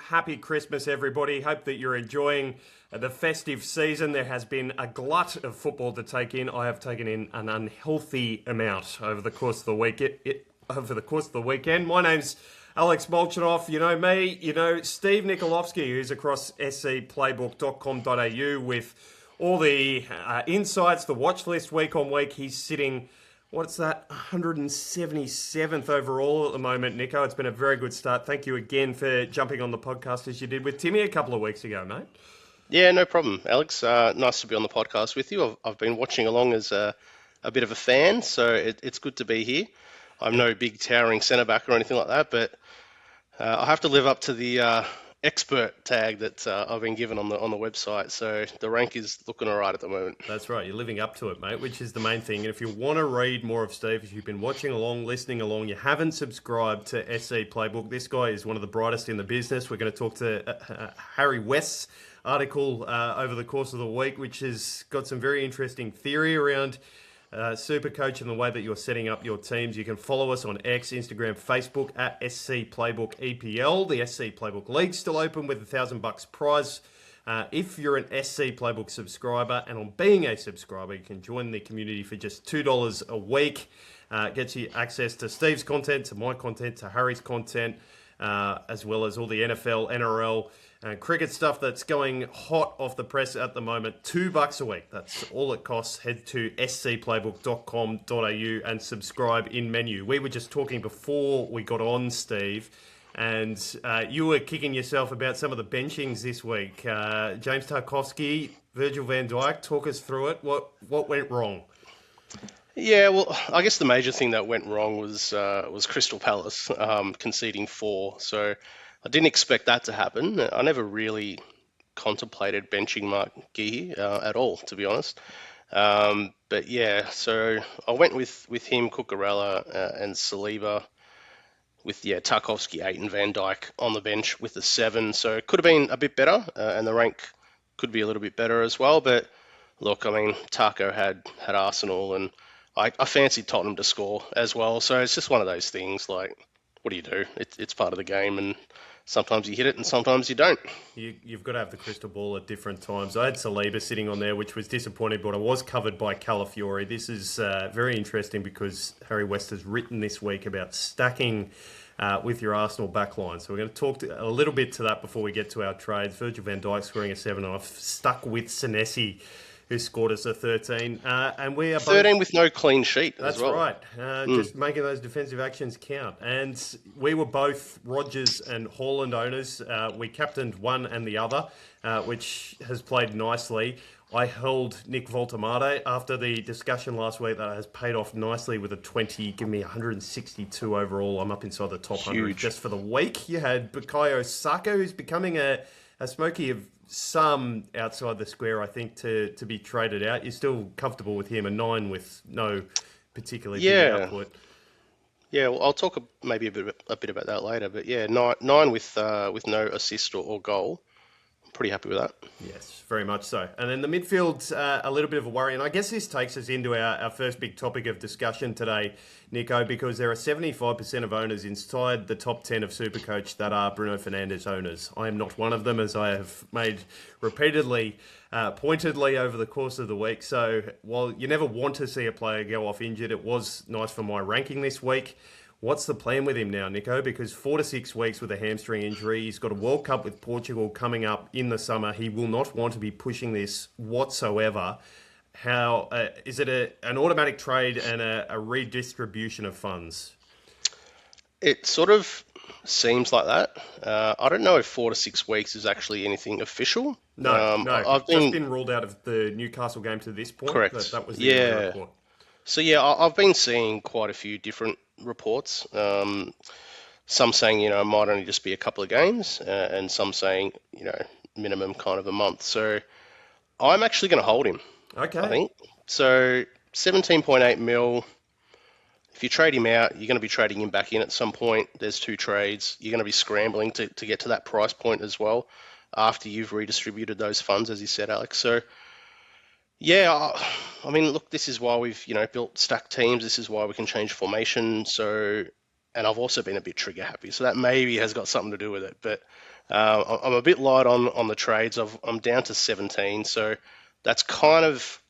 happy Christmas, everybody. Hope that you're enjoying the festive season. There has been a glut of football to take in. I have taken in an unhealthy amount over the course of the week. Over the course of the weekend. My name's Alex Molchanoff. You know me. You know Steve Niko, who's across scplaybook.com.au with all the insights, the watch list week on week. He's sitting, what's that, 177th overall at the moment, Nico. It's been a very good start. Thank you again for jumping on the podcast as you did with Timmy a couple of weeks ago, mate. Yeah, no problem, Alex. Nice to be on the podcast with you. I've been watching along as a bit of a fan, so it's good to be here. I'm no big towering centre back or anything like that, but I have to live up to the expert tag that I've been given on the website. So the rank is looking all right at the moment. That's right. You're living up to it, mate, which is the main thing. And if you want to read more of Steve, if you've been watching along, listening along, you haven't subscribed to SC Playbook, this guy is one of the brightest in the business. We're going to talk to Harry West's article over the course of the week, which has got some very interesting theory around Supercoach and the way that you're setting up your teams. You can follow us on X, Instagram, Facebook at SC Playbook EPL. The SC Playbook League's still open with $1,000 prize. If you're an SC Playbook subscriber, and on being a subscriber, you can join the community for just $2 a week. Gets you access to Steve's content, to my content, to Harry's content, as well as all the NFL, NRL, cricket stuff that's going hot off the press at the moment. $2 a week. That's all it costs. Head to scplaybook.com.au and subscribe in menu. We were just talking before we got on, Steve, and you were kicking yourself about some of the benchings this week. James Tarkowski, Virgil van Dijk, talk us through it. What went wrong? Yeah, well, I guess the major thing that went wrong was Crystal Palace conceding 4. So I didn't expect that to happen. I never really contemplated benching Mark Guehi at all, to be honest. But yeah, so I went with him, Cucurella, and Saliba, with Tarkowski 8 and Van Dijk on the bench with the 7. So it could have been a bit better, and the rank could be a little bit better as well. But look, I mean, Tarko had Arsenal, and I fancied Tottenham to score as well. So it's just one of those things, like, what do you do? It's part of the game, and sometimes you hit it and sometimes you don't. You've got to have the crystal ball at different times. I had Saliba sitting on there, which was disappointing, but I was covered by Calafiori. This is very interesting because Harry West has written this week about stacking with your Arsenal backline. So we're going to talk a little bit to that before we get to our trades. Virgil van Dijk scoring a 7, and I've stuck with Senesi, who scored us a 13. And we are 13 with no clean sheet as well. That's right. Just making those defensive actions count. And we were both Rodgers and Haaland owners. We captained one and the other, which has played nicely. I held Nick Voltemade after the discussion last week. That has paid off nicely with a 20, give me 162 overall. I'm up inside the top 100 just for the week. You had Bukayo Saka, who's becoming a smoky of some outside the square, I think, to be traded out. You're still comfortable with him, a 9 with no particularly big output. Yeah, well, I'll talk maybe a bit about that later. But yeah, 9 with no assist or goal. I'm pretty happy with that. Yes, very much so. And then the midfield's a little bit of a worry. And I guess this takes us into our first big topic of discussion today, Nico, because there are 75% of owners inside the top 10 of Supercoach that are Bruno Fernandes owners. I am not one of them, as I have made repeatedly, pointedly over the course of the week. So while you never want to see a player go off injured, it was nice for my ranking this week. What's the plan with him now, Nico? Because 4 to 6 weeks with a hamstring injury. He's got a World Cup with Portugal coming up in the summer. He will not want to be pushing this whatsoever. How is it an automatic trade and a redistribution of funds? It sort of seems like that. I don't know if 4 to 6 weeks is actually anything official. No. I've just been ruled out of the Newcastle game to this point. Correct. That was the report. So yeah, I've been seeing quite a few different reports. Some saying, it might only just be a couple of games, and some saying, minimum kind of a month. So I'm actually going to hold him. Okay. I think. So 17.8 mil. If you trade him out, you're going to be trading him back in at some point. There's 2 trades. You're going to be scrambling to get to that price point as well after you've redistributed those funds, as you said, Alex. So yeah, I mean, look, this is why we've, built stacked teams. This is why we can change formation. So, and I've also been a bit trigger happy. So that maybe has got something to do with it. But I'm a bit light on the trades. I'm down to 17, so that's kind of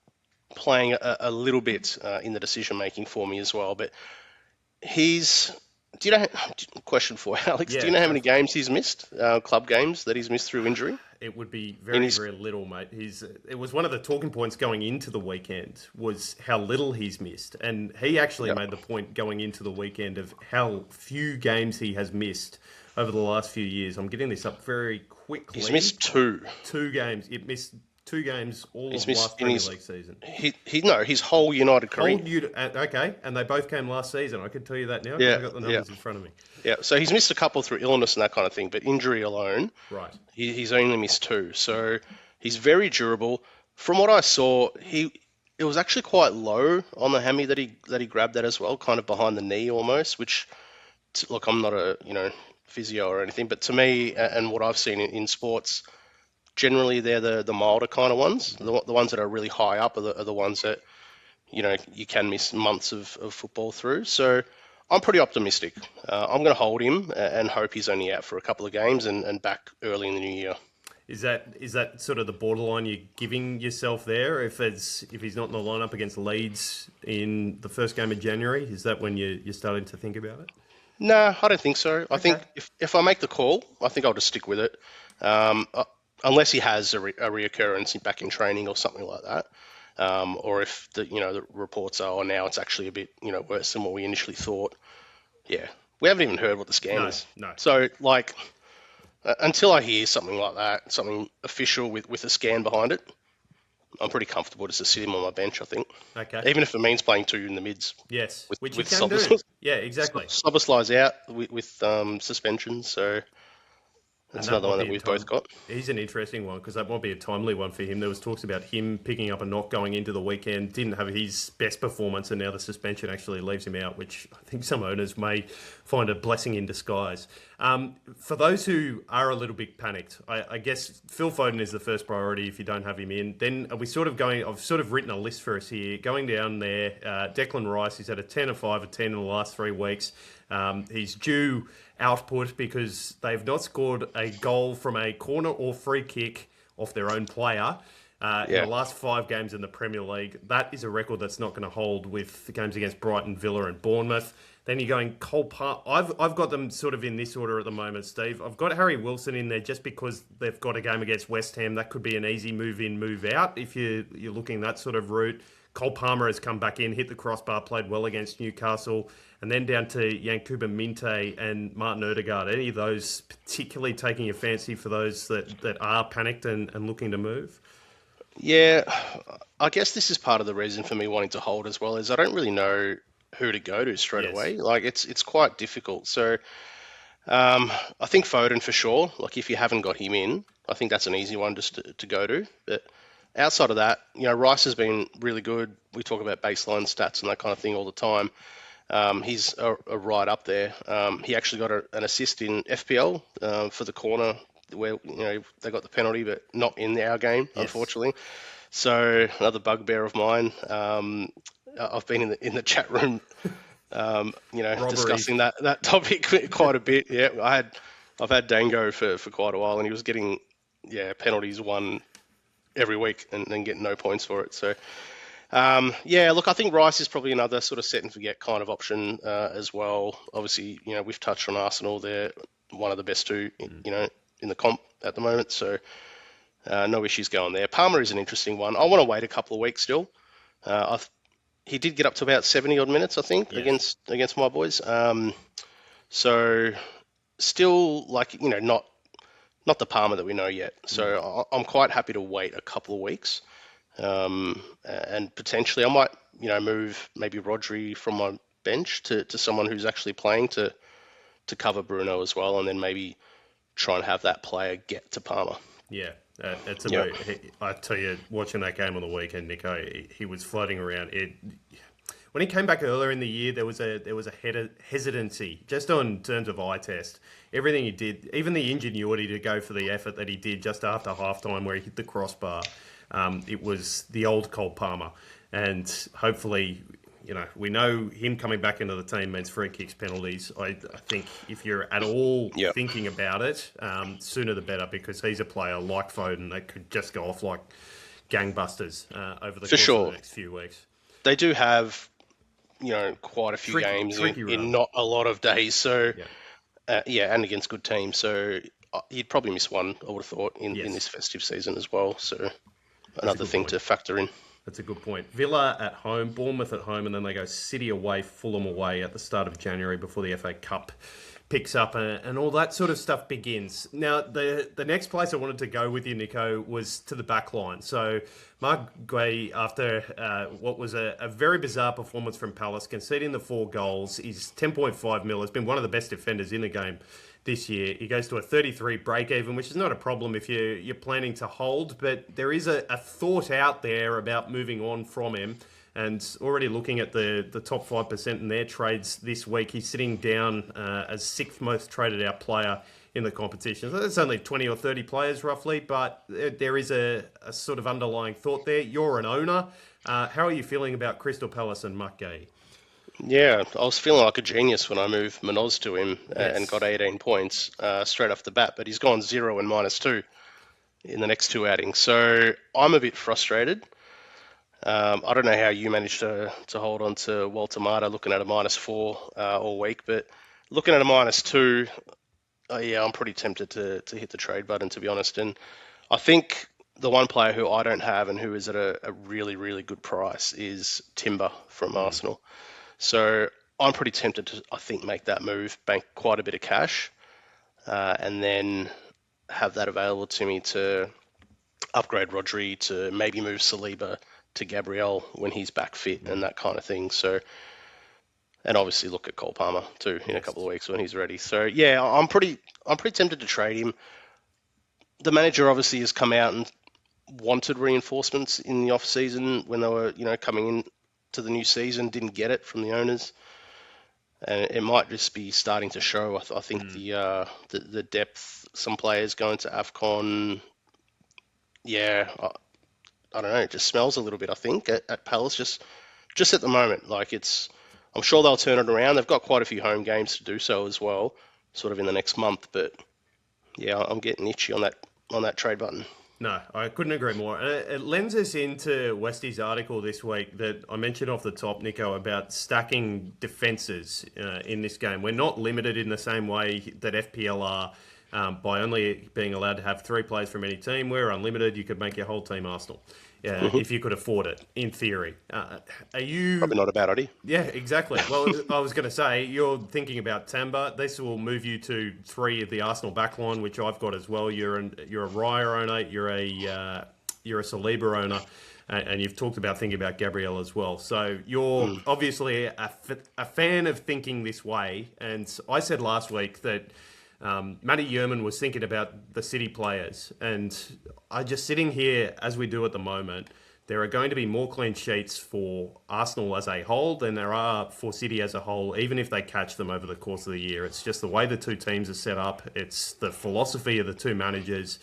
playing a little bit in the decision making for me as well. But he's. Do you know? Question for you, Alex. Do Yeah, you know how go many for it. games he's missed? Club games that he's missed through injury It would be in very, his. very little, mate. It was one of the talking points going into the weekend was how little he's missed. And he actually Yeah, made the point going into the weekend of how few games he has missed over the last few years. I'm getting this up very he's quickly. missed two. 2 games. It missed 2 games all He's of missed last in Premier his. League season. He no, his whole United career. Hold you to, okay, and they both came last season. I can tell you that now because Yeah, I've got the yeah, numbers in front of me. yeah. So he's missed a couple through illness and that kind of thing, but injury alone, Right. he's only missed two. So he's very durable. From what I saw, it was actually quite low on the hammy that he grabbed that as well, kind of behind the knee almost. Which, look, I'm not a physio or anything, but to me and what I've seen in sports, generally they're the milder kind of ones. The ones that are really high up are the ones that you can miss months of football through. So I'm pretty optimistic. I'm going to hold him and hope he's only out for a couple of games and back early in the new year. Is that sort of the borderline you're giving yourself there? If he's not in the lineup against Leeds in the first game of January, is that when you're starting to think about it? No, I don't think so. I Okay. think if I make the call, I think I'll just stick with it. Unless he has a reoccurrence back in training or something like that. Or if the reports are, now it's actually a bit worse than what we initially thought. Yeah, we haven't even heard what the scan No, is. no. So until I hear something like that, something official with a scan behind it, I'm pretty comfortable just to sit him on my bench. I think, Okay. even if it means playing two in the mids Yes, with which you with can do. Yeah, exactly. Soboslai's out with suspension, so And that's that another might one that be a we've both time. got. He's an interesting one because that might be a timely one for him. There was talks about him picking up a knock going into the weekend. Didn't have his best performance, and now the suspension actually leaves him out, which I think some owners may find a blessing in disguise. For those who are a little bit panicked, I guess Phil Foden is the first priority if you don't have him in. Then are we sort of going? I've sort of written a list for us here. Going down there, Declan Rice. He's had a 10, a 5, a 10 in the last 3 weeks. He's due output because they've not scored a goal from a corner or free kick off their own player in Yeah, the last 5 games in the Premier League. That is a record that's not going to hold with the games against Brighton, Villa and Bournemouth. Then you're going Cole Palmer. I've got them sort of in this order at the moment, Steve. I've got Harry Wilson in there just because they've got a game against West Ham. That could be an easy move in, move out if you're looking that sort of route. Cole Palmer has come back in, hit the crossbar, played well against Newcastle, and then down to Yankuba Minte and Martin Odegaard. Any of those particularly taking your fancy for those that are panicked and looking to move? yeah. I guess this is part of the reason for me wanting to hold as well, is I don't really know who to go to straight Yes. away. Like it's quite difficult. So I think Foden for sure. Like if you haven't got him in, I think that's an easy one just to go to. But outside of that, Rice has been really good. We talk about baseline stats and that kind of thing all the time. He's a right up there. He actually got an assist in FPL for the corner where they got the penalty, but not in our game, Yes. unfortunately. So another bugbear of mine. I've been in the chat room, Robberies. discussing that topic quite a bit. Yeah, I've had Dango for quite a while, and he was getting penalties won every week and getting no points for it. So look, I think Rice is probably another sort of set and forget kind of option as well. Obviously, we've touched on Arsenal. They're one of the best two, in the comp at the moment. So no issues going there. Palmer is an interesting one. I want to wait a couple of weeks still. He did get up to about 70 odd minutes, I think, Yes. against my boys. So still not the Palmer that we know yet. So I'm quite happy to wait a couple of weeks. And potentially I might, move maybe Rodri from my bench to someone who's actually playing to cover Bruno as well, and then maybe try and have that player get to Palmer. Yeah, it's a Yeah. very. I tell you, watching that game on the weekend, Niko, he was floating around. When he came back earlier in the year, there was a hesitancy just on terms of eye test. Everything he did, even the ingenuity to go for the effort that he did just after halftime, where he hit the crossbar, it was the old Cole Palmer, and hopefully. we know him coming back into the team means free kicks, penalties. I think if you're at all thinking about it, sooner the better, because he's a player like Foden that could just go off like gangbusters over the course of the next few weeks. They do have, quite a few games in not a lot of days. So, and against good teams. So he'd probably miss one, I would have thought, in this festive season as well. So another thing to factor in. That's a good point. Villa at home, Bournemouth at home, and then they go City away, Fulham away at the start of January before the FA Cup picks up and all that sort of stuff begins. Now, the next place I wanted to go with you, Niko, was to the back line. So Mark Guehi, after what was a very bizarre performance from Palace, conceding the 4 goals, he's 10.5 mil, has been one of the best defenders in the game this year. He goes to a 33 break-even, which is not a problem if you're planning to hold, but there is a thought out there about moving on from him. And already looking at the top 5% in their trades this week, he's sitting down as 6th most traded out player in the competition. So that's only 20 or 30 players roughly, but there is a sort of underlying thought there. You're an owner. How are you feeling about Crystal Palace and Mark Guehi? Yeah, I was feeling like a genius when I moved Manoz to him and got 18 points straight off the bat, but he's gone 0 and -2 in the next 2 outings. So I'm a bit frustrated. I don't know how you managed to hold on to Walter Mata looking at a -4 all week, but looking at a -2, I'm pretty tempted to hit the trade button, to be honest. And I think the one player who I don't have and who is at a really, really good price is Timber from Arsenal. So I'm pretty tempted to, I think, make that move, bank quite a bit of cash, and then have that available to me to upgrade Rodri, to maybe move Saliba to Gabriel when he's back fit and that kind of thing. So, and obviously look at Cole Palmer too in a couple of weeks when he's ready. So yeah, I'm pretty tempted to trade him. The manager obviously has come out and wanted reinforcements in the off season when they were, coming in to the new season, didn't get it from the owners, and it might just be starting to show. I think the depth, some players going to AFCON, I don't know, it just smells a little bit, I think, at Palace, just at the moment. I'm sure they'll turn it around. They've got quite a few home games to do so as well, sort of in the next month. But yeah, I'm getting itchy on that trade button. No, I couldn't agree more. It lends us into Westie's article this week that I mentioned off the top, Niko, about stacking defences in this game. We're not limited in the same way that FPL are by only being allowed to have 3 players from any team. We're unlimited. You could make your whole team Arsenal if you could afford it, in theory. Are you... Probably not a bad idea. Yeah, exactly. Well, I was going to say, you're thinking about Tamba. This will move you to 3 of the Arsenal backline, which I've got as well. You're a Raya owner. You're a Saliba owner. And you've talked about thinking about Gabriel as well. So you're obviously a fan of thinking this way. And I said last week that Matty Yerman was thinking about the City players, and I just sitting here as we do at the moment, there are going to be more clean sheets for Arsenal as a whole than there are for City as a whole, even if they catch them over the course of the year. It's just the way the two teams are set up. It's the philosophy of the two managers.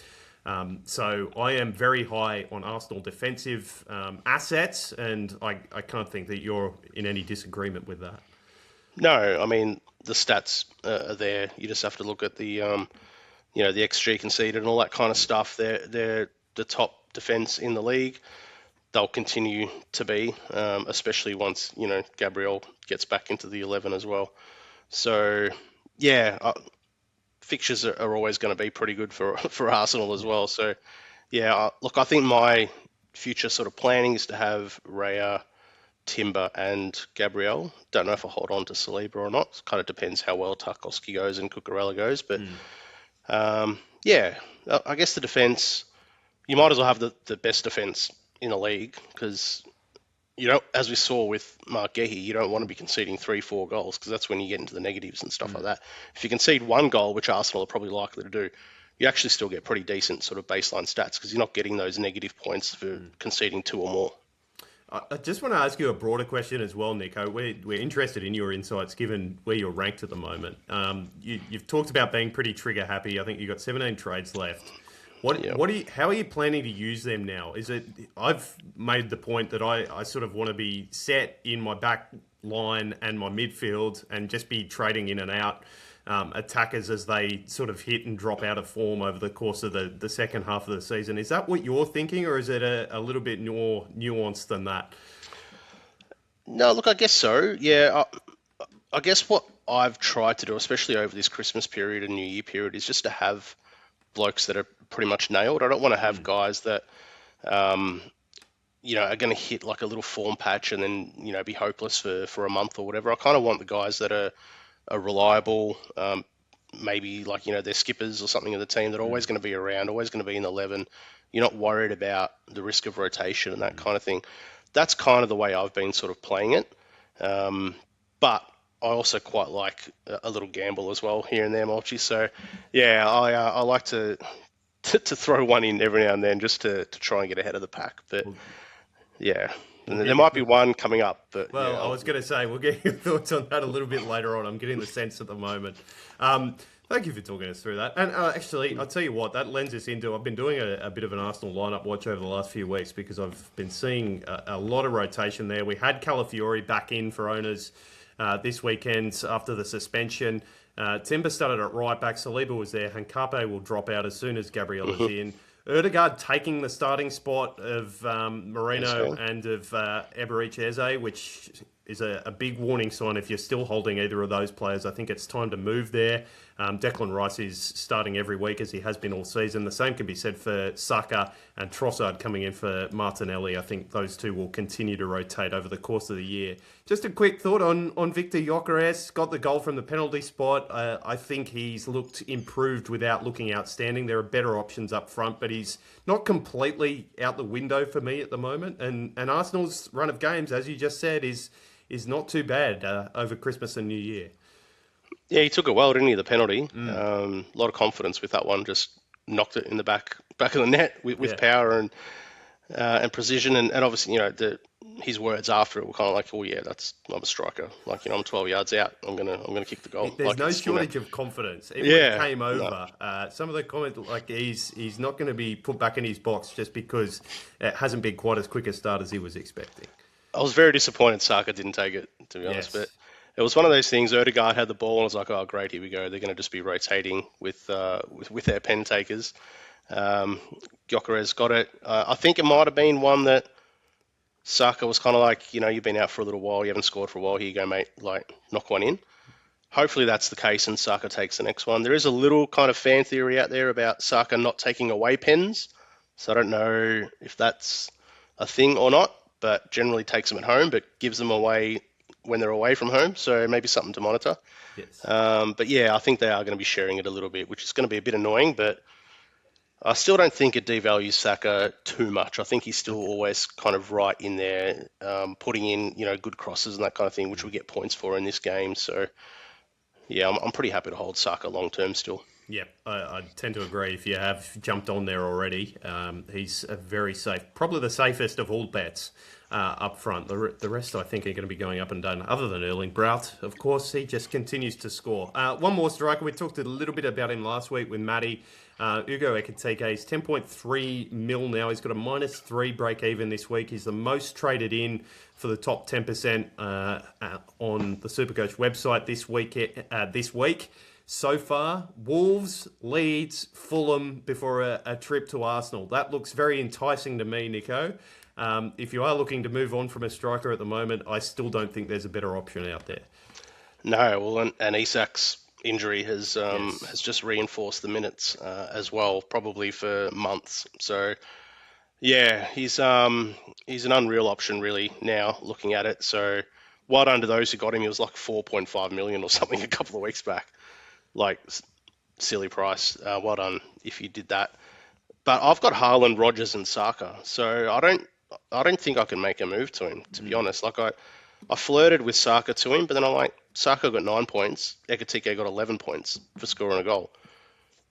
So I am very high on Arsenal defensive assets, and I can't think that you're in any disagreement with that. No, I mean, the stats are there. You just have to look at the, the XG conceded and all that kind of stuff. They're the top defense in the league. They'll continue to be, especially once, Gabriel gets back into the 11 as well. So, yeah, fixtures are always going to be pretty good for Arsenal as well. So, yeah, look, I think my future sort of planning is to have Raya, Timber and Gabriel. Don't know if I hold on to Saliba or not. It kind of depends how well Tarkowski goes and Cucurella goes. But, I guess the defence, you might as well have the best defence in the league because, as we saw with Mark Guehi, you don't want to be conceding 3-4 goals because that's when you get into the negatives and stuff like that. If you concede 1 goal, which Arsenal are probably likely to do, you actually still get pretty decent sort of baseline stats because you're not getting those negative points for conceding 2 or more. I just want to ask you a broader question as well, Niko. We're interested in your insights given where you're ranked at the moment. You've talked about being pretty trigger happy. I think you've got 17 trades left. Yeah. How are you planning to use them now? Is it? I've made the point that I sort of want to be set in my back line and my midfield and just be trading in and out attackers as they sort of hit and drop out of form over the course of the second half of the season. Is that what you're thinking, or is it a little bit more nuanced than that? No, look, I guess so. Yeah, I guess what I've tried to do, especially over this Christmas period and New Year period, is just to have blokes that are pretty much nailed. I don't want to have guys that, um, are going to hit like a little form patch and then, be hopeless for a month or whatever. I kind of want the guys that are reliable, maybe like, they're skippers or something of the team that are always going to be around, always going to be in the 11. You're not worried about the risk of rotation and that kind of thing. That's kind of the way I've been sort of playing it. But I also quite like a little gamble as well here and there, Mulchy. So, yeah, I like to throw one in every now and then just to try and get ahead of the pack. But yeah, and there might be one coming up. But Well, yeah, I was going to say, we'll get your thoughts on that a little bit later on. I'm getting the sense at the moment. Thank you for talking us through that. And actually, I'll tell you what, that lends us into, I've been doing a bit of an Arsenal lineup watch over the last few weeks because I've been seeing a lot of rotation there. We had Calafiori back in for owners this weekend after the suspension. Timber started at right back. Saliba was there. Hankape will drop out as soon as Gabriel is in. Erdegaard taking the starting spot of Moreno and of Eberechi Eze, which is a big warning sign if you're still holding either of those players. I think it's time to move there. Declan Rice is starting every week as he has been all season. The same can be said for Saka and Trossard coming in for Martinelli. I think those two will continue to rotate over the course of the year. Just a quick thought on Victor Gyökeres. Got the goal from the penalty spot. I think he's looked improved without looking outstanding. There are better options up front, but he's not completely out the window for me at the moment. And Arsenal's run of games, as you just said, is not too bad over Christmas and New Year. Yeah, he took it well, didn't he? The penalty. A lot of confidence with that one. Just knocked it in the back of the net with power and precision. And obviously, his words after it were kind of like, "Oh yeah, I'm a striker. Like, I'm 12 yards out. I'm gonna kick the goal." There's like, no shortage of confidence. Even when it came over, some of the comments like he's not going to be put back in his box just because it hasn't been quite as quick a start as he was expecting. I was very disappointed Saka didn't take it, to be honest. But it was one of those things. Erdegaard had the ball, and I was like, "Oh, great, here we go. They're going to just be rotating with their pen takers." Gyökeres got it. I think it might have been one that Saka was kind of like, you've been out for a little while, you haven't scored for a while. Here you go, mate. Like, knock one in. Hopefully that's the case, and Saka takes the next one. There is a little kind of fan theory out there about Saka not taking away pens, so I don't know if that's a thing or not. But generally takes them at home, but gives them away when they're away from home. So maybe something to monitor. Yes. But yeah, I think they are going to be sharing it a little bit, which is going to be a bit annoying. But I still don't think it devalues Saka too much. I think he's still always kind of right in there, putting in good crosses and that kind of thing, which we get points for in this game. So yeah, I'm pretty happy to hold Saka long term still. Yeah, I tend to agree. If you have jumped on there already, he's a very safe, probably the safest of all bets up front. The rest, I think, are going to be going up and down, other than Erling Braut. Of course, he just continues to score. One more striker. We talked a little bit about him last week with Matty. Ugo Ekitike is 10.3 mil now. He's got a -3 break even this week. He's the most traded in for the top 10% on the Supercoach website this week. So far, Wolves, Leeds, Fulham before a trip to Arsenal. That looks very enticing to me, Niko. If you are looking to move on from a striker at the moment, I still don't think there's a better option out there. No, well, and Isak's injury has just reinforced the minutes as well, probably for months. So yeah, he's an unreal option really now looking at it. So well done to those who got him. He was like 4.5 million or something a couple of weeks back. Like, silly price. Well done if you did that. But I've got Haaland, Rodgers, and Saka, so I don't think I can make a move to him. To be honest, like I flirted with Saka to him, but then I'm like, Saka got 9 points, Ekitike got 11 points for scoring a goal.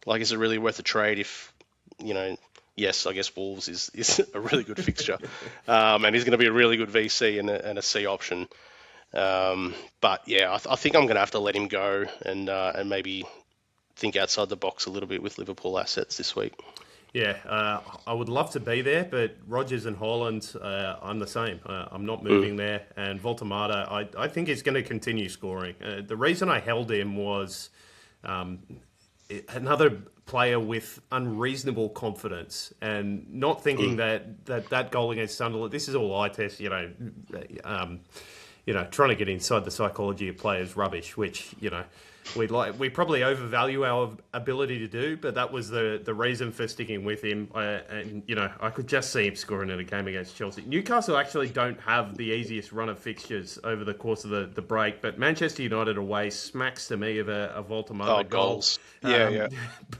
Like, is it really worth a trade if Yes, I guess Wolves is a really good fixture, and he's going to be a really good VC and a C option. But yeah, I think I'm going to have to let him go and maybe think outside the box a little bit with Liverpool assets this week. Yeah, I would love to be there, but Rodgers and Haaland, I'm the same. I'm not moving there. And Voltemata, I think he's going to continue scoring. The reason I held him was another player with unreasonable confidence and not thinking that goal against Sunderland, this is all eye test, trying to get inside the psychology of players rubbish, which, we probably overvalue our ability to do, but that was the reason for sticking with him. I could just see him scoring in a game against Chelsea. Newcastle actually don't have the easiest run of fixtures over the course of the break, but Manchester United away smacks to me of a Voltemata goal. Goals. Yeah.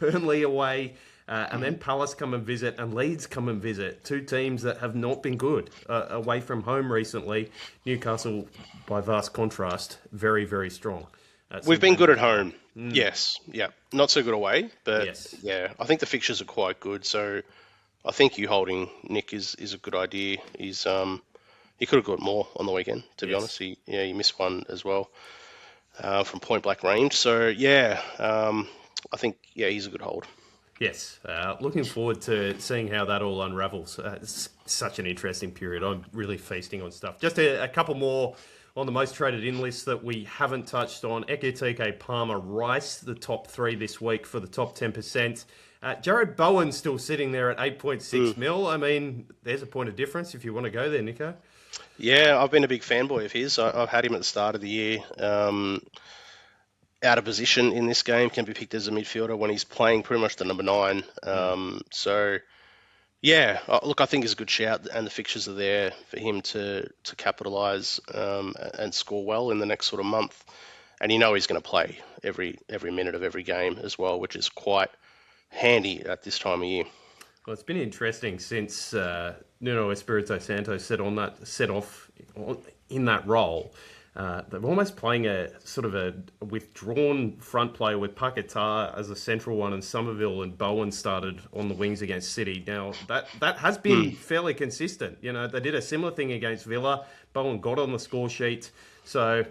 Burnley away. And then Palace come and visit, and Leeds come and visit. Two teams that have not been good away from home recently. Newcastle, by vast contrast, very, very strong. We've been good at home. Yes. Yeah. Not so good away, but Yes. yeah, I think the fixtures are quite good. So I think you holding Nick is a good idea. He could have got more on the weekend, to be honest. He missed one as well from point blank range. So yeah, I think he's a good hold. Yes, looking forward to seeing how that all unravels. It's such an interesting period. I'm really feasting on stuff. Just a couple more on the most traded in list that we haven't touched on. Ekitike, Palmer, Rice, the top three this week for the top 10%. Jared Bowen still sitting there at 8.6 mil. I mean, there's a point of difference if you want to go there, Nico. Yeah, I've been a big fanboy of his. I've had him at the start of the year. Out of position in this game, can be picked as a midfielder when he's playing pretty much the number 9. So, yeah, look, I think it's a good shout, and the fixtures are there for him to capitalise and score well in the next sort of month. And he's going to play every minute of every game as well, which is quite handy at this time of year. Well, it's been interesting since Nuno Espirito Santo set off in that role. They're almost playing a sort of a withdrawn front player with Paquetá as a central one, and Somerville and Bowen started on the wings against City. Now, that has been fairly consistent. They did a similar thing against Villa. Bowen got on the score sheet. So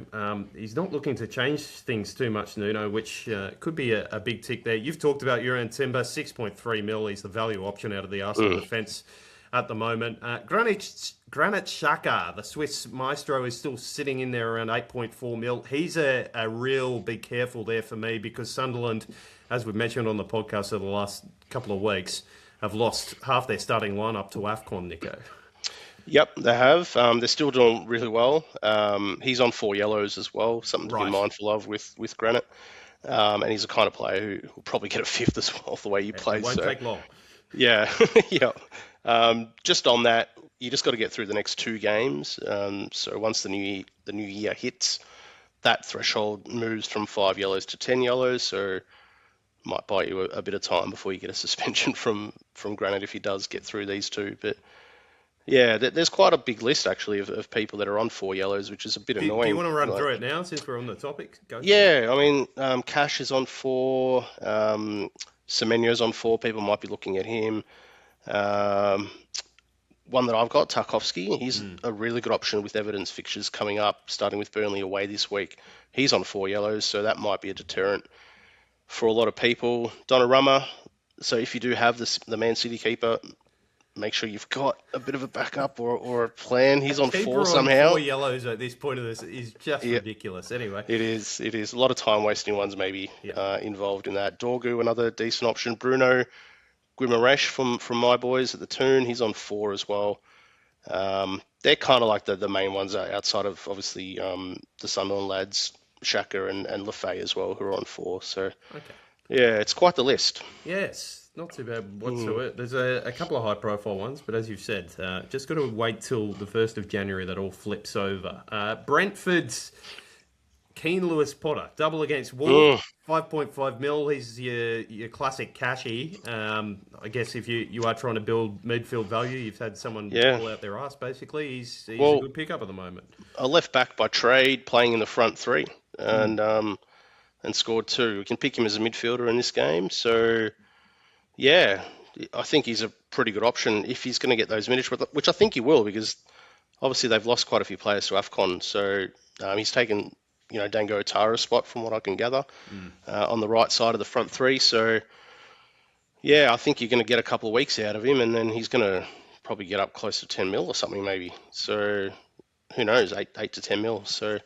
he's not looking to change things too much, Nuno, which could be a big tick there. You've talked about Uran Timber, 6.3 mil. He's the value option out of the Arsenal defence at the moment. Granit Xhaka, the Swiss maestro, is still sitting in there around 8.4 mil. He's a real be careful there for me because Sunderland, as we've mentioned on the podcast over the last couple of weeks, have lost half their starting lineup to AFCON, Nico. Yep, they have. They're still doing really well. He's on 4 yellows as well, something to be mindful of with Granit. And he's the kind of player who will probably get a 5th as well, the way he plays. It won't take long. Yeah, yeah. Just on that, you just got to get through the next 2 games. So once the new year hits, that threshold moves from 5 yellows to 10 yellows. So might buy you a bit of time before you get a suspension from Granit if he does get through these 2. But yeah, there's quite a big list actually of people that are on 4 yellows, which is a bit annoying. Do you want to run through it now since we're on the topic? I mean, Cash is on 4. Semenyo's on 4. People might be looking at him. One that I've got, Tarkovsky, he's a really good option with evidence fixtures coming up, starting with Burnley away this week. He's on 4 yellows, so that might be a deterrent for a lot of people. Donnarumma, so if you do have the Man City keeper, make sure you've got a bit of a backup or a plan. He's on 4 somehow. 4 yellows at this point of this is just ridiculous. Anyway, it is. A lot of time wasting ones maybe involved in that. Dorgu, another decent option. Bruno Guimaraes from my boys at the Toon, he's on 4 as well. They're kind of like the main ones outside of obviously the Sunderland lads, Xhaka and Lefay as well, who are on 4. So yeah, it's quite the list. Yes. Not too bad whatsoever. There's a couple of high-profile ones, but as you've said, just got to wait till the 1st of January that all flips over. Brentford's Keane Lewis Potter, double against Wolves, 5.5 mil. He's your classic cashy. I guess if you are trying to build midfield value, you've had someone pull out their ass, basically. He's a good pickup at the moment. A left-back by trade, playing in the front 3, and scored 2. We can pick him as a midfielder in this game, so... Yeah, I think he's a pretty good option if he's going to get those minutes, which I think he will, because obviously they've lost quite a few players to AFCON. So he's taken, Dango Otara's spot from what I can gather on the right side of the front 3. So Yeah, I think you're going to get a couple of weeks out of him, and then he's going to probably get up close to 10 mil or something, maybe. So who knows, 8 to 10 mil. So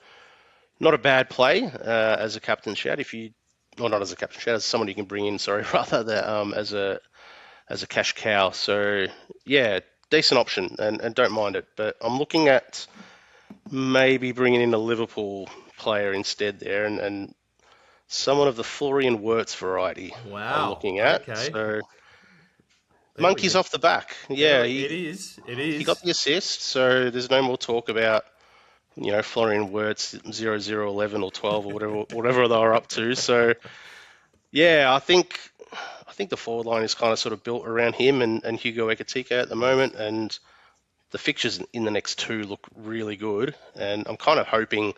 not a bad play as a captain shout. If you, or not as a captain shout, as someone you can bring in. Sorry, rather that as a cash cow. So yeah, decent option, and don't mind it. But I'm looking at maybe bringing in a Liverpool player instead there, and someone of the Florian Wirtz variety. I'm Wow. looking at. Okay. So There we monkeys go. off the back. There Yeah, it is. It he got is. the assist. So there's no more talk about Florian Wirtz 0011 or 12 or whatever they were up to. So yeah, I think the forward line is kind of sort of built around him and Hugo Ekitike at the moment, and the fixtures in the next two look really good. And I'm kind of hoping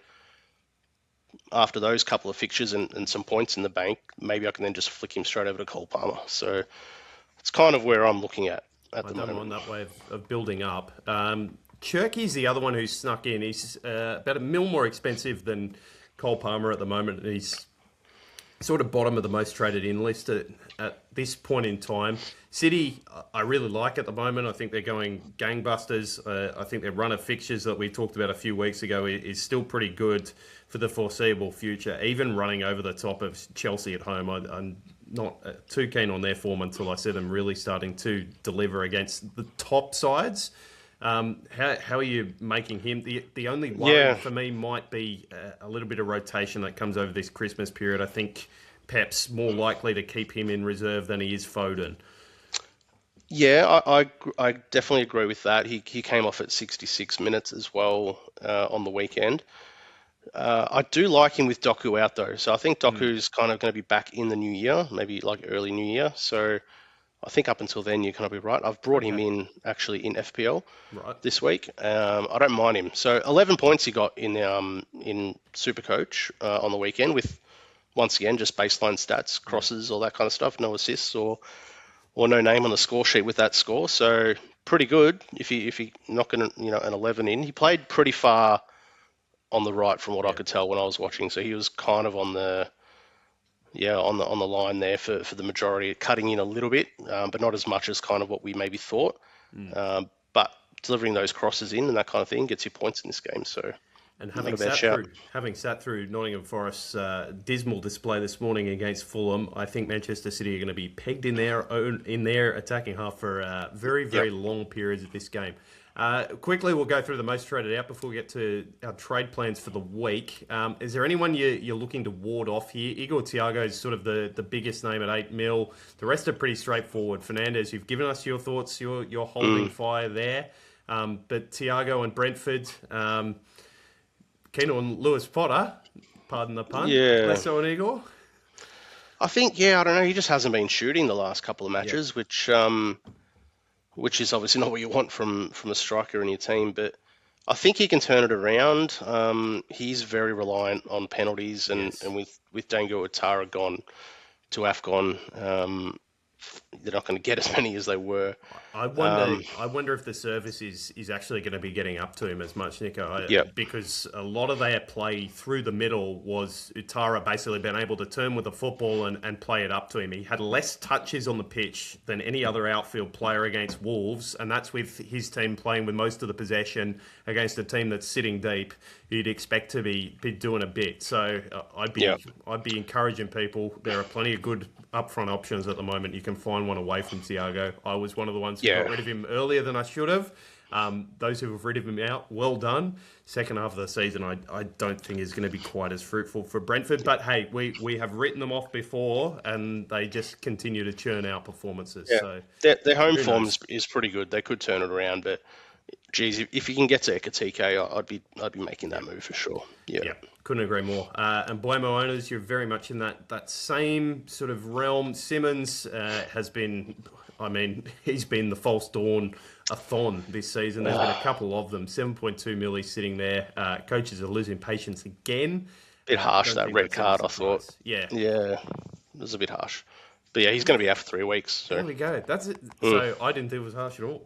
after those couple of fixtures and some points in the bank, maybe I can then just flick him straight over to Cole Palmer. So it's kind of where I'm looking at I the don't moment. mind that way of building up. Cherky's the other one who's snuck in. He's about a mil more expensive than Cole Palmer at the moment. He's sort of bottom of the most traded in list at this point in time. City, I really like at the moment. I think they're going gangbusters. I think their run of fixtures that we talked about a few weeks ago is still pretty good for the foreseeable future. Even running over the top of Chelsea at home, I'm not too keen on their form until I see them really starting to deliver against the top sides. How are you making him? The only worry for me might be a little bit of rotation that comes over this Christmas period. I think Pep's more likely to keep him in reserve than he is Foden. Yeah, I definitely agree with that. He came off at 66 minutes as well on the weekend. I do like him with Doku out though, so I think Doku's kind of going to be back in the new year, maybe like early new year. So I think up until then you're going to be right. I've brought him in actually in FPL this week. I don't mind him. So 11 points he got in Supercoach on the weekend with once again just baseline stats, crosses, all that kind of stuff, no assists or no name on the score sheet with that score. So pretty good if he knocking an 11 in. He played pretty far on the right from what I could tell when I was watching. So he was kind of on the line there for the majority, cutting in a little bit, but not as much as kind of what we maybe thought. But delivering those crosses in and that kind of thing gets you points in this game. So and having sat through Nottingham Forest's dismal display this morning against Fulham, I think Manchester City are going to be pegged in their attacking half for very long periods of this game. Quickly, we'll go through the most traded out before we get to our trade plans for the week. Is there anyone you're looking to ward off here? Igor Thiago is sort of the biggest name at 8 mil. The rest are pretty straightforward. Fernandes, you've given us your thoughts. You're holding fire there. But Thiago and Brentford, keen on Lewis Potter, pardon the pun. Yeah. Less so on Igor? I think, I don't know. He just hasn't been shooting the last couple of matches, which is obviously not what you want from a striker in your team. But I think he can turn it around. He's very reliant on penalties, and with Dango Ouattara gone to AFCON, they're not going to get as many as they were. I wonder if the service is actually going to be getting up to him as much, Nico. Because a lot of their play through the middle was Ouattara basically being able to turn with the football and play it up to him. He had less touches on the pitch than any other outfield player against Wolves, and that's with his team playing with most of the possession against a team that's sitting deep. You'd expect to be doing a bit. So I'd be encouraging people. There are plenty of good upfront options at the moment. You can find one away from Thiago. I was one of the ones who got rid of him earlier than I should have. Those who have rid of him out, well done. Second half of the season, I don't think is going to be quite as fruitful for Brentford. But hey, we have written them off before, and they just continue to churn out performances. Yeah. So their home form is pretty good. They could turn it around, but geez, if you can get to Ekitike, I'd be making that move for sure. Yeah. Couldn't agree more. And Blamo owners, you're very much in that same sort of realm. Simmons has been, he's been the false dawn-a-thon this season. There's been a couple of them. 7.2 mil, he's sitting there. Coaches are losing patience again. Bit harsh, that red card, I thought. Yeah. It was a bit harsh. But yeah, he's going to be out for 3 weeks. So. There we go. That's it. So I didn't think it was harsh at all.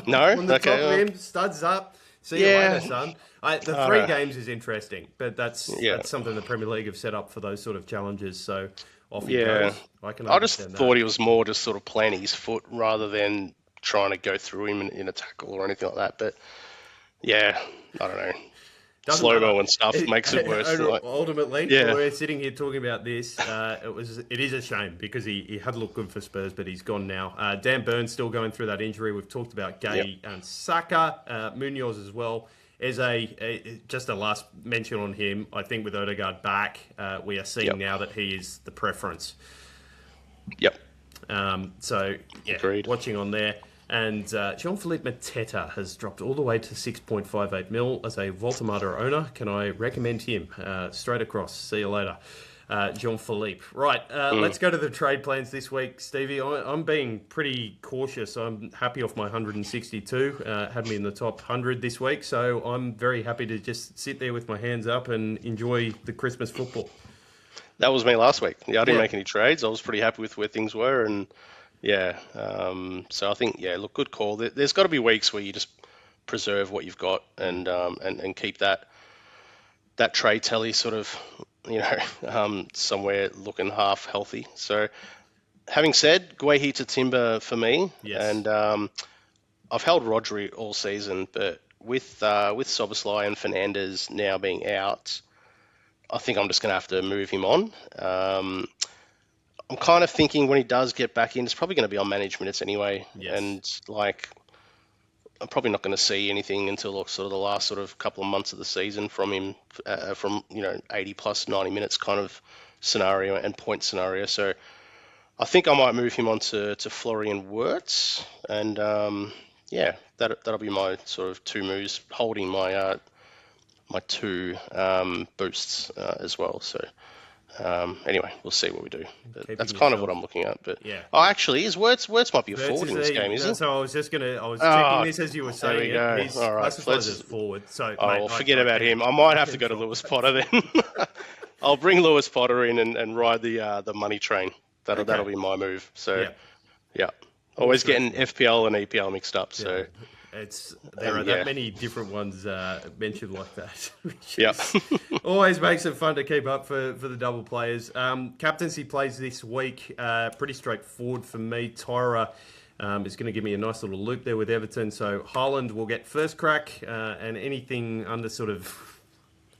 No? On the top of him, studs up. See you later, son. The 3 games is interesting, but that's something the Premier League have set up for those sort of challenges. So off he Yeah. goes. I can I just understand thought that. he was more just sort of planting his foot rather than trying to go through him in a tackle or anything like that. But yeah, I don't know. Doesn't Slow-mo matter. and stuff makes it worse. Like, Ultimately, yeah, we're sitting here talking about this. It is a shame because he had looked good for Spurs, but he's gone now. Dan Burns still going through that injury. We've talked about Guehi and Saka, Munoz as well. As just a last mention on him, I think with Odegaard back, we are seeing now that he is the preference. Yep. So yeah, Agreed. watching on there. And Jean-Philippe Mateta has dropped all the way to 6.58 mil as a Voltamata owner. Can I recommend him? Straight across. See you later, Jean-Philippe. Right, let's go to the trade plans this week, Stevie. I'm being pretty cautious. I'm happy off my 162. Had me in the top 100 this week, so I'm very happy to just sit there with my hands up and enjoy the Christmas football. That was me last week. Yeah, I didn't make any trades. I was pretty happy with where things were, and yeah. So I think look, good call. There's got to be weeks where you just preserve what you've got and keep that trade tally sort of somewhere looking half healthy. So having said, Guehi to Timber for me, and I've held Rodri all season, but with Szoboszlai and Fernandes now being out, I think I'm just going to have to move him on. I'm kind of thinking when he does get back in, it's probably going to be on managed minutes anyway. Yes. And like, I'm probably not going to see anything until sort of the last sort of couple of months of the season from him, from 80 plus 90 minutes kind of scenario and point scenario. So I think I might move him on to Florian Wirtz, and that'll be my sort of two moves, holding my my two boosts as well. So. Anyway, we'll see what we do. That's kind of what I'm looking at. But actually, Wirtz might be a forward in this game, isn't he? So I was checking this as you were saying it. He's all right, classified as forward. So forget about him. I might have to go to Lewis Potter then. I'll bring Lewis Potter in and ride the money train. That'll be my move. So yeah. Always getting FPL and EPL mixed up. So. There are that many different ones mentioned like that, which always makes it fun to keep up for the double players. Captaincy plays this week, pretty straightforward for me. Tyra is going to give me a nice little loop there with Everton. So Haaland will get first crack, and anything under sort of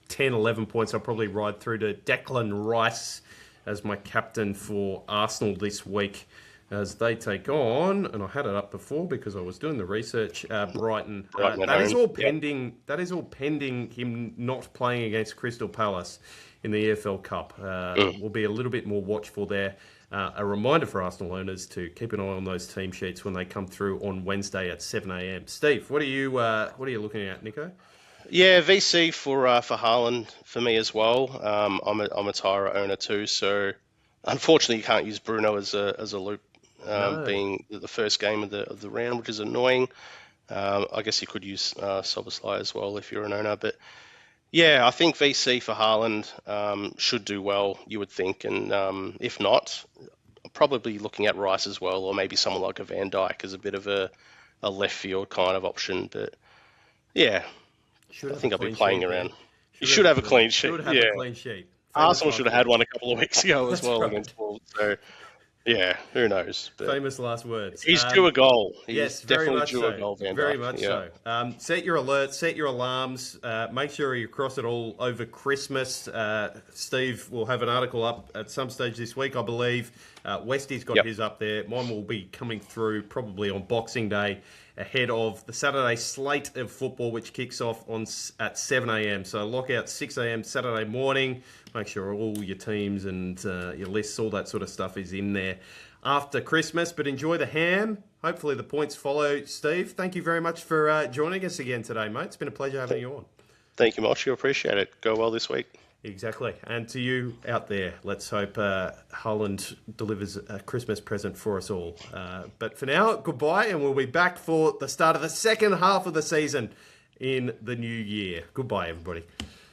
10, 11 points, I'll probably ride through to Declan Rice as my captain for Arsenal this week, as they take on, and I had it up before because I was doing the research, Brighton. That is all pending. That is all pending him not playing against Crystal Palace in the EFL Cup. We'll be a little bit more watchful there. A reminder for Arsenal owners to keep an eye on those team sheets when they come through on Wednesday at 7 a.m. Steve, what are you looking at, Nico? Yeah, VC for Haaland for me as well. I'm a Tyra owner too, so unfortunately you can't use Bruno as a loop. Being the first game of the round, which is annoying. I guess you could use Szoboszlai as well if you're an owner. But yeah, I think VC for Haaland should do well, you would think. And if not, probably looking at Rice as well, or maybe someone like a Van Dijk as a bit of a left field kind of option. But yeah, I think I'll be playing around. You should have a clean sheet. Should have a clean sheet. Arsenal should have had one a couple of weeks ago as well right. against Wolves. So. Yeah, who knows? But famous last words. He's due a goal. Yes, definitely due a goal, Van Dijk. Very much so. Set your alerts, set your alarms. Make sure you cross it all over Christmas. Steve will have an article up at some stage this week, I believe. Westy's got his up there. Mine will be coming through probably on Boxing Day, ahead of the Saturday slate of football, which kicks off at 7 a.m. So lock out 6 a.m. Saturday morning. Make sure all your teams and your lists, all that sort of stuff is in there after Christmas. But enjoy the ham. Hopefully the points follow. Steve, thank you very much for joining us again today, mate. It's been a pleasure having you on. Thank you, Mosh. I appreciate it. Go well this week. Exactly. And to you out there, let's hope Haaland delivers a Christmas present for us all. But for now, goodbye, and we'll be back for the start of the second half of the season in the new year. Goodbye, everybody.